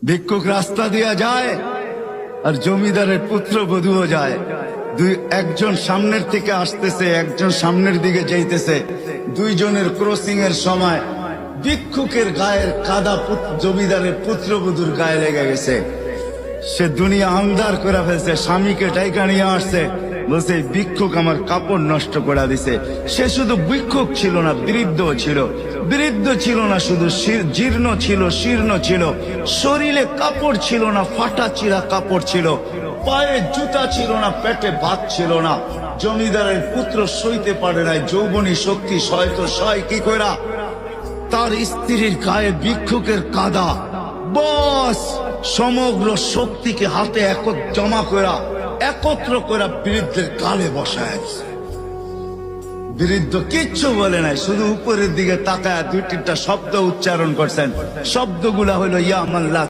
ভিক্ষুক রাস্তা দিয়া যায় আর জমিদারের পুত্রবধূও যায়। একজন সামনের থেকে আসতেছে, একজন সামনের দিকে যাইতেছে। দুইজনের ক্রসিং এর সময় ভিক্ষুকের গায়ের কাদা জমিদারের পুত্রবধূর গায়ে লেগে গেছে। সে দুনিয়া আন্ধার করে ফেলছে, স্বামীকে ডাইকা নিয়ে আসছে, বলছে ভিক্ষুক আমার কাপড় নষ্ট করে দিছে। সে শুধু ভিক্ষুক ছিল না, বৃদ্ধ ছিল। বৃদ্ধ ছিল না শুধু, জীর্ণ ছিল, শীর্ণ ছিল। শরীরে কাপড় ছিল না, ফাটা চিরা কাপড় ছিল। পায়ে জুতা ছিল না, পেটে ভাত ছিল না। জমিদারের পুত্র সইতে পারে নাই, যৌবনী শক্তি সয় তো সয় কি কইরা তার স্ত্রীর গায়ে ভিক্ষুকের কাদা। বস সমগ্র শক্তিকে হাতে জমা করা, একত্র করা বৃদ্ধের গালে বসায়। বৃদ্ধ কিচ্ছু বলে নাই, শুধু উপরের দিকে তাকায় দুই তিনটা শব্দ উচ্চারণ করছেন। শব্দগুলা হলো ইয়া আল্লাহ।